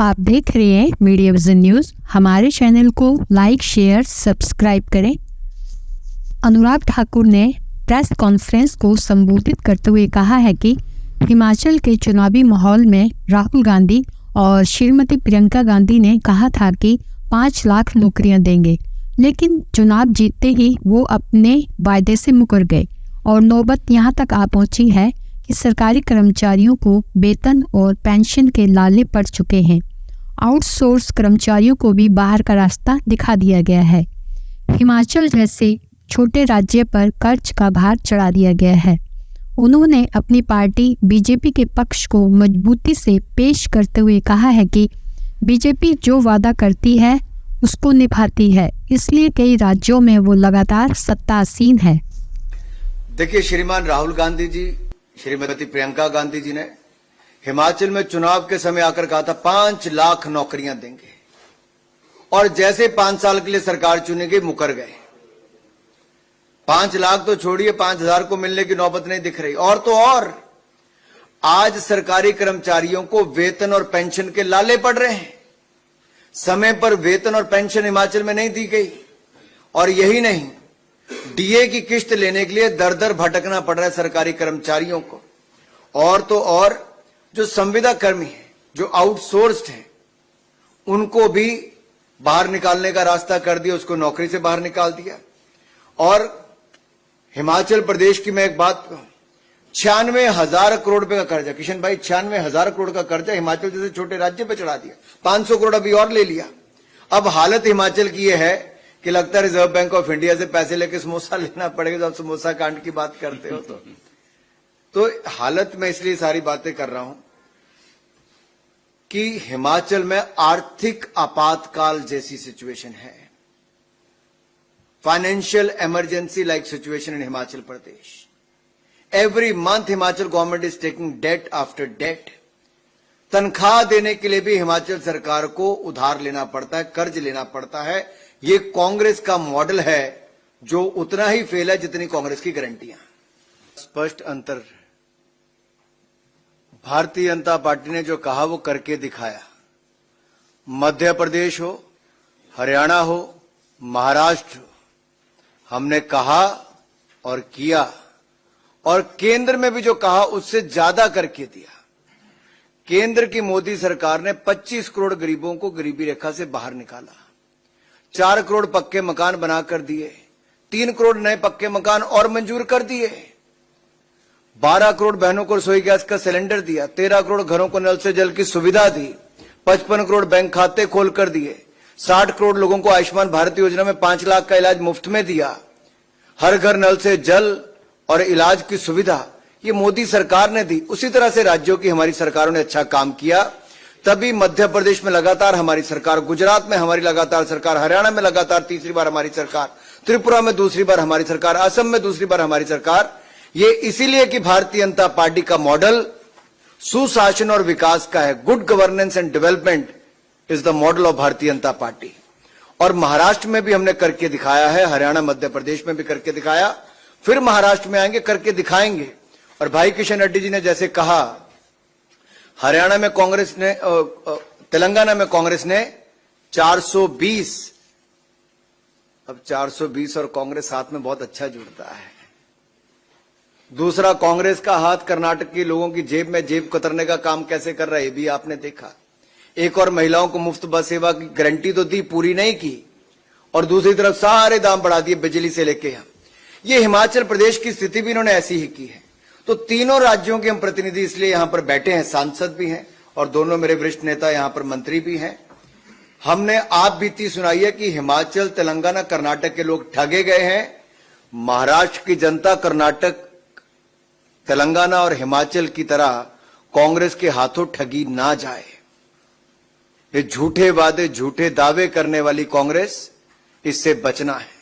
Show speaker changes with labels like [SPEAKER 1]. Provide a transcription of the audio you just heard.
[SPEAKER 1] आप देख रहे हैं मीडिया विजन न्यूज। हमारे चैनल को लाइक, शेयर, सब्सक्राइब करें। अनुराग ठाकुर ने प्रेस कॉन्फ्रेंस को संबोधित करते हुए कहा है कि हिमाचल के चुनावी माहौल में राहुल गांधी और श्रीमती प्रियंका गांधी ने कहा था कि 5 लाख नौकरियां देंगे, लेकिन चुनाव जीतते ही वो अपने वायदे से मुकर गए और नौबत यहाँ तक आ पहुंची है कि सरकारी कर्मचारियों को वेतन और पेंशन के लाले पड़ चुके हैं। आउटसोर्स कर्मचारियों को भी बाहर का रास्ता दिखा दिया गया है। हिमाचल जैसे छोटे राज्य पर कर्ज का भार चढ़ा दिया गया है। उन्होंने अपनी पार्टी बीजेपी के पक्ष को मजबूती से पेश करते हुए कहा है कि बीजेपी जो वादा करती है उसको निभाती है, इसलिए कई राज्यों में वो लगातार सत्तासीन है।
[SPEAKER 2] देखिए, श्रीमान राहुल गांधी जी, श्रीमती प्रियंका गांधी जी ने हिमाचल में चुनाव के समय आकर कहा था 5 लाख नौकरियां देंगे, और जैसे 5 साल के लिए सरकार चुनेगी मुकर गए। 5 लाख तो छोड़िए, 5,000 को मिलने की नौबत नहीं दिख रही। और तो और आज सरकारी कर्मचारियों को वेतन और पेंशन के लाले पड़ रहे हैं। समय पर वेतन और पेंशन हिमाचल में नहीं दी गई, और यही नहीं, डीए की किस्त लेने के लिए दर दर भटकना पड़ रहा है सरकारी कर्मचारियों को। और तो और जो संविदा कर्मी है, जो आउटसोर्स्ड है, उनको भी बाहर निकालने का रास्ता कर दिया, उसको नौकरी से बाहर निकाल दिया। और हिमाचल प्रदेश की मैं एक बात कहूं, 96,000 करोड़ रुपए का कर्जा, किशन भाई, 96,000 करोड़ का कर्जा हिमाचल जैसे छोटे राज्य पे चढ़ा दिया। 500 करोड़ अभी और ले लिया। अब हालत हिमाचल की यह है कि लगता है रिजर्व बैंक ऑफ इंडिया से पैसे लेके समोसा लेना पड़ेगा। जब आप समोसा कांड की बात करते हो तो हालत में इसलिए सारी बातें कर रहा हूं कि हिमाचल में आर्थिक आपातकाल जैसी सिचुएशन है। Financial emergency like situation in Himachal Pradesh. Every month Himachal government is taking debt after debt. तनख्वाह देने के लिए भी हिमाचल सरकार को उधार लेना पड़ता है, कर्ज लेना पड़ता है। ये कांग्रेस का मॉडल है जो उतना ही फेल है जितनी कांग्रेस की गारंटियां। स्पष्ट अंतर। भारतीय जनता पार्टी ने जो कहा वो करके दिखाया। मध्य प्रदेश हो, हरियाणा हो, महाराष्ट्र हो, हमने कहा और किया, और केंद्र में भी जो कहा उससे ज्यादा करके दिया। केंद्र की मोदी सरकार ने 25 करोड़ गरीबों को गरीबी रेखा से बाहर निकाला। 4 करोड़ पक्के मकान बनाकर दिए। 3 करोड़ नए पक्के मकान और मंजूर कर दिए। 12 करोड़ बहनों को रसोई गैस का सिलेंडर दिया। 13 करोड़ घरों को नल से जल की सुविधा दी। 55 करोड़ बैंक खाते खोलकर दिए। 60 करोड़ लोगों को आयुष्मान भारत योजना में 5 लाख का इलाज मुफ्त में दिया। हर घर नल से जल और इलाज की सुविधा ये मोदी सरकार ने दी। उसी तरह से राज्यों की हमारी सरकारों ने अच्छा काम किया। तभी मध्य प्रदेश में लगातार हमारी सरकार, गुजरात में हमारी लगातार सरकार, हरियाणा में लगातार तीसरी बार हमारी सरकार, त्रिपुरा में दूसरी बार हमारी सरकार, असम में दूसरी बार हमारी सरकार। ये इसीलिए कि भारतीय जनता पार्टी का मॉडल सुशासन और विकास का है। Good governance and development is the model of Bharatiya Janata party. और महाराष्ट्र में भी हमने करके दिखाया है, हरियाणा मध्य प्रदेश में भी करके दिखाया, फिर महाराष्ट्र में आएंगे, करके दिखाएंगे। और भाई किशन रेड्डी जी ने जैसे कहा, हरियाणा में कांग्रेस ने, तेलंगाना में कांग्रेस ने 420, अब 420 और कांग्रेस साथ में बहुत अच्छा जुड़ता है। दूसरा, कांग्रेस का हाथ कर्नाटक के लोगों की जेब में जेब कतरने का काम कैसे कर रहा है, ये भी आपने देखा। एक और महिलाओं को मुफ्त बस सेवा की गारंटी तो दी, पूरी नहीं की, और दूसरी तरफ सारे दाम बढ़ा दिए बिजली से लेके। ये हिमाचल प्रदेश की स्थिति भी इन्होंने ऐसी ही की है। तो तीनों राज्यों के हम प्रतिनिधि इसलिए यहां पर बैठे हैं, सांसद भी हैं, और दोनों मेरे वरिष्ठ नेता यहां पर मंत्री भी हैं। हमने आप बीती सुनाई है कि हिमाचल, तेलंगाना, कर्नाटक के लोग ठगे गए हैं। महाराष्ट्र की जनता कर्नाटक, तेलंगाना और हिमाचल की तरह कांग्रेस के हाथों ठगी ना जाए। ये झूठे वादे, झूठे दावे करने वाली कांग्रेस, इससे बचना है।